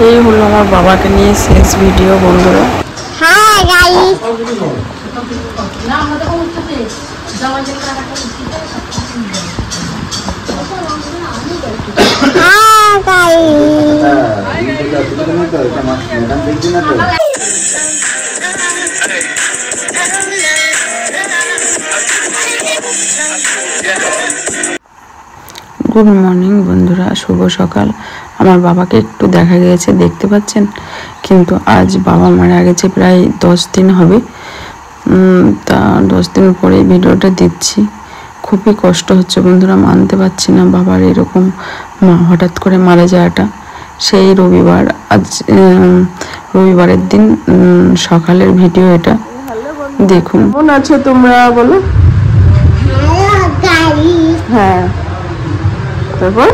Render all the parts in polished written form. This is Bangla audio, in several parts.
এই হলো আমার বাবাকে নিয়ে শেষ ভিডিও বন্ধুরা। হ্যাঁ গাইস, গুড মর্নিং বন্ধুরা, শুভ সকাল। আমার বাবাকে একটু দেখা গিয়েছে, দেখতে পাচ্ছেন, কিন্তু আজ বাবা মারা গেছে প্রায় 10 দিন হবে। তা 10 দিন পরে ভিডিওটা দিচ্ছি। খুবই কষ্ট হচ্ছে বন্ধুরা, মানতে পারছি না বাবার এরকম হঠাৎ করে মারা যাওয়াটা। সেই রবিবার, আজ রবিবারের দিন সকালের ভিডিও এটা দেখুন। কেমন আছো তোমরা বলো? হ্যাঁ, তারপর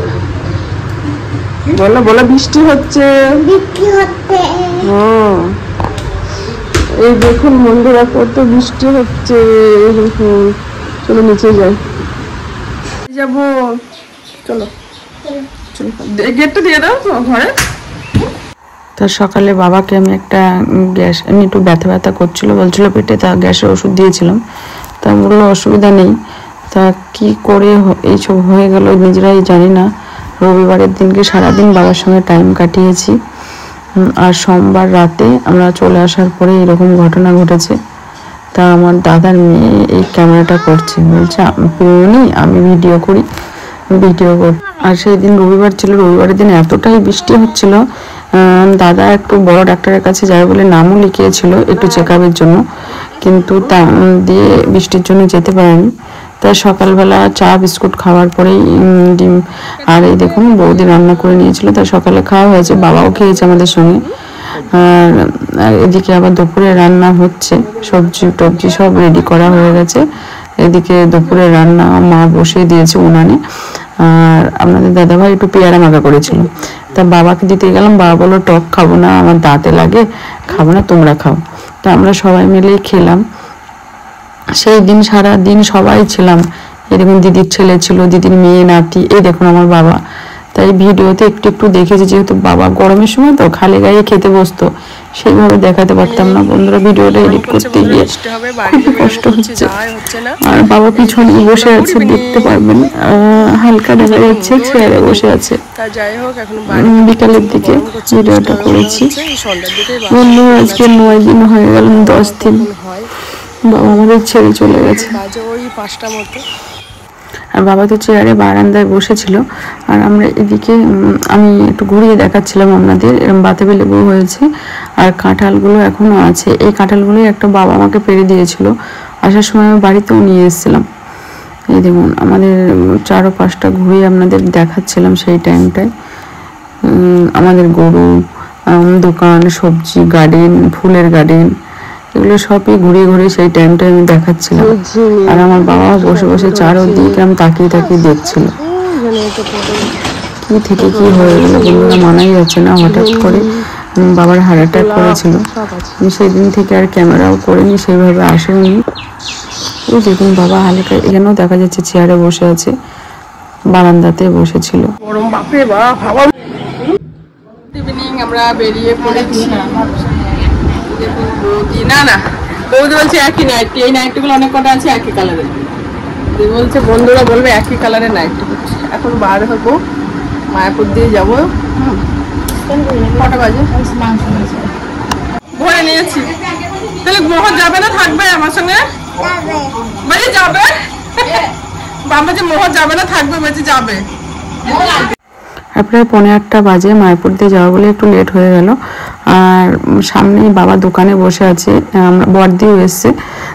বলো বলো। বৃষ্টি হচ্ছে, এই দেখুন বন্ধুরা কত বৃষ্টি হচ্ছে। চলো নিচে যাই, যাবো, চলো চলো, গেটটা দিয়ে দাও তো ঘরে। তার সকালে বাবাকে আমি একটা গ্যাস, এমনি একটু ব্যথা ব্যথা করছিল, বলছিল পেটে, তা গ্যাসের ওষুধ দিয়েছিলাম। তা বললো অসুবিধা নেই। তা কি করে এইসব হয়ে গেল নিজেরাই জানি না। রবিবারের দিনকে সারাদিন বাবার সঙ্গে টাইম কাটিয়েছি, আর সোমবার রাতে আমরা চলে আসার পরে এরকম ঘটনা ঘটেছে। তা আমার দাদার মেয়ে এই ক্যামেরাটা করছে, বলছে আমি ভিডিও করি। আর সেই দিন রবিবার ছিল, রবিবারের দিন এতটাই বৃষ্টি হচ্ছিল, দাদা একটু বড় ডাক্তারের কাছে যাবে বলে নামও লিখিয়েছিল একটু চেক আপের জন্য, কিন্তু তা দিয়ে বৃষ্টির জন্য যেতে পারেনি। তাই সকালবেলা চা বিস্কুট খাওয়ার পরেই ডিম আর এই দেখুন বৌদি রান্না করে নিয়েছিল, তাই সকালে খাওয়া হয়েছে, বাবাও খেয়েছে আমাদের সঙ্গে। আর এদিকে আবার দুপুরে রান্না হচ্ছে, সবজি টবজি সব রেডি করা হয়ে গেছে। এদিকে দুপুরে রান্না মা বসিয়ে দিয়েছে উনানে। আর আপনাদের দাদাভাই একটু পেয়ারা মাখা করেছিল, তা বাবাকে দিতে গেলাম। বাবা বললো টক খাবো না, আমার দাঁতে লাগে, খাবো না, তোমরা খাও। তা আমরা সবাই মিলেই খেলাম। সেই দিন সারা দিন সবাই ছিলাম, এরকম দিদির ছেলে ছিল, দিদির মেয়ে নাতি, এই দেখুন আমার বাবা। তাই ভিডিওতে একটু একটু দেখেছি, যেহেতু বাবা গরমের সময় তো খালি গায়ে খেতে বসতো, সেইভাবে দেখাতে পারতাম না বন্ধুরা। ভিডিওটা এডিট করতে গিয়ে খুব কষ্ট হচ্ছে। আর বাবা পিছনে বসে আছে, দেখতে পারবেন, হালকা দেখা যাচ্ছে, চেয়ারে বসে আছে। বিকালের দিকে ভিডিওটা করেছি বন্ধু। আজকে 9 দিন হয়ে গেল, 10 দিন বাবা আমাদের ছেড়ে চলে গেছে। আর বাবা তো চেয়ারে বারান্দায় বসেছিল, আর আমরা এদিকে আমি একটু ঘুরিয়ে দেখাচ্ছিলাম আপনাদের। এরকম বাতাবি লেবু হয়েছে, আর কাঁঠালগুলো এখনো আছে। এই কাঁঠালগুলোই একটা বাবা আমাকে পেরে দিয়েছিল, আসার সময় আমি বাড়িতেও নিয়ে এসেছিলাম। এই দেখুন আমাদের 4 ও 5টা ঘুরিয়ে আপনাদের দেখাচ্ছিলাম সেই টাইমটায়। আমাদের গরু, দোকান, সবজি, গার্ডেন, ফুলের গার্ডেন, এগুলো সবই ঘুরিয়ে ঘুরিয়ে সেই টাইমটা আমি দেখাচ্ছিলাম। আর আমার বাবা বসে বসে চারদিকে আমি তাকিয়ে তাকিয়ে দেখছিল। কি থেকে কি হয়ে গেল বন্ধুরা, মানাই যাচ্ছে না। হঠাৎ করে বাবার হার্ট অ্যাটাক করেছিল, সেদিন থেকে আর ক্যামেরাও করিনি, সেইভাবে আসেনি। এই দেখুন বাবা হালকা, এখানেও দেখা যাচ্ছে চেয়ারে বসে আছে, বারান্দাতে বসেছিল। গরম বাপরে বাপ। ইভিনিং আমরা বেরিয়ে পড়েছি। না বৌদি বলছে একই নাইটি, এই নাইটিগুলো অনেক কটা আছে একই কালারের। বলছে বন্ধুরা বলবে একই কালারের নাইটি হচ্ছে। এখন বার হবো, মায়াপুর দিয়ে যাবো। কটা বাজে? ভরে নিয়েছি। তাহলে মোহন যাবে না, থাকবে আমার সঙ্গে? বলছে যাবে। বাবা যে মোহন যাবে না, থাকবে, বলছে যাবে। প্রায় 7:45 বাজে, মায়াপুর দিয়ে যাওয়া বলে একটু লেট হয়ে গেল। আর সামনেই বাবা দোকানে বসে আছে, আমরা বড়দিও এসছে।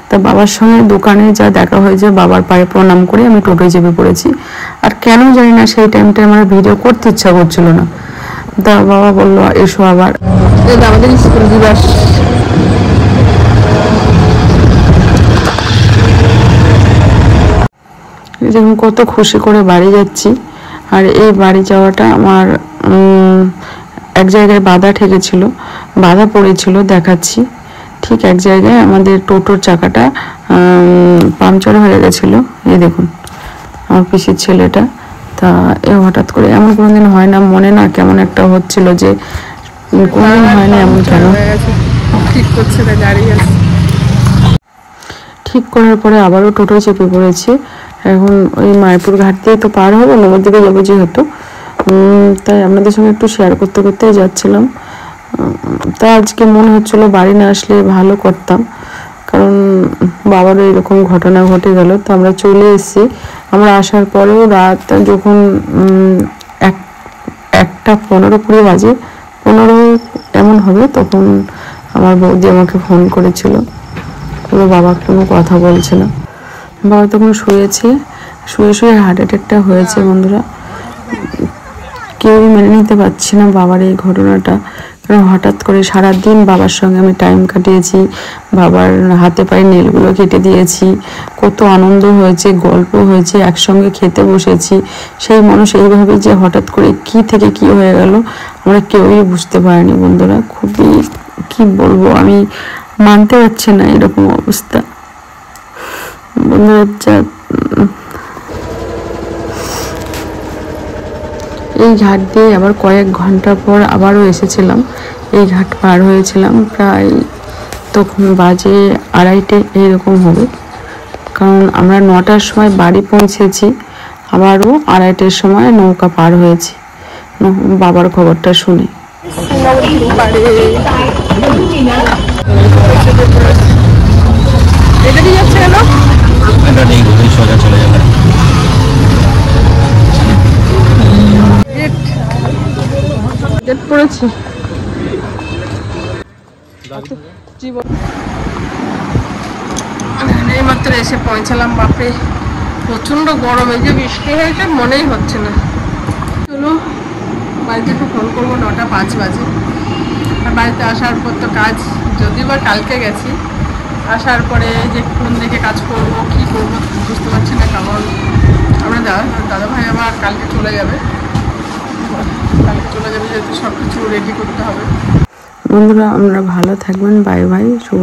তা বাবার সঙ্গে দোকানে যা দেখা হয়েছে, বাবার পায়ে প্রণাম করে আমি টোটোয় চেপে পড়েছি। আর কেন জানি না সেই টাইমটায় আমার ভিডিও করতে ইচ্ছা করছিল না। তা বাবা বললো এসো আবার। আমাদের স্কুল দিবস, যেমন কত খুশি করে বাড়ি যাচ্ছি। আর এই বাড়ি যাওয়াটা আমার এক জায়গায় বাধা ঠেকেছিল, বাধা পড়েছিল, দেখাচ্ছি। ঠিক এক জায়গায় আমাদের টোটোর চাকাটা পাংচার হয়ে গেছিলো। এই দেখুন আমার পিসির ছেলেটা। তা এ হঠাৎ করে, এমন কোনোদিন হয় না, মনে না কেমন একটা হচ্ছিল যে কোনদিন হয় না এমন কেন। ঠিক করছে না, দাঁড়িয়ে আছে। ঠিক করার পরে আবারও টোটো চেপে পড়েছি। এখন ওই মায়াপুর ঘাট দিয়ে তো পার হবো, নবদ্বীপে যাবো যেহেতু, তাই আপনাদের সঙ্গে একটু শেয়ার করতে করতেই যাচ্ছিলাম। তাই আজকে মনে হচ্ছিল বাড়ি না আসলে ভালো করতাম, কারণ বাবারও এরকম ঘটনা ঘটে গেল। তো আমরা চলে এসেছি। আমরা আসার পরেও রাত যখন 1:15-20 বাজে, 15 এমন হবে, তখন আমার বৌদি আমাকে ফোন করেছিল। বাবা কোনো কথা বলছে না, বাবা তখন শুয়ে শুয়ে হার্ট অ্যাটাকটা হয়েছে। বন্ধুরা, কেউই মেনে নিতে পারছি না বাবার এই ঘটনাটা, কারণ হঠাৎ করে সারাদিন বাবার সঙ্গে আমি টাইম কাটিয়েছি, বাবার হাতে পায়ে নেলগুলো কেটে দিয়েছি, কত আনন্দ হয়েছে, গল্প হয়েছে, একসঙ্গে খেতে বসেছি। সেই মানুষ এইভাবে যে হঠাৎ করে কি থেকে কি হয়ে গেল আমরা কেউই বুঝতে পারিনি। বন্ধুরা, খুবই কি বলবো, আমি মানতে পারছি না এরকম অবস্থা। বন্ধুরা, এই ঘাট দিয়ে আবার কয়েক ঘন্টা পর আবারও এসেছিলাম, এই ঘাট পার হয়েছিলাম। প্রায় তখন বাজে 2:30 এরকম হবে, কারণ আমরা 9টার সময় বাড়ি পৌঁছেছি, আবারও 2:30-এর সময় নৌকা পার হয়েছি বাবার খবরটা শুনে। এটা দিয়ে যাচ্ছে কেন? সোজা চলে যাবে। গেট পড়েছি জীবন। এইমাত্র এসে পৌঁছালাম। বাপরে প্রচন্ড গরম, এই যে বৃষ্টি হয়েছে মনেই হচ্ছে না। চলো বাড়িতে একটু ফোন করবো, 9:05 বাজে। আর বাড়িতে আসার পর তো কাজ, যদিও বা কালকে গেছি, আসার পরে যে কোন দিকে কাজ করবো কি করবো বুঝতে পারছি না, কারণ আমরা দাদা ভাই আবার কালকে চলে যাবে যেহেতু সব কিছু রেডি করতে হবে। বন্ধুরা, আমরা ভালো থাকবেন। বাই বাই, শুভ।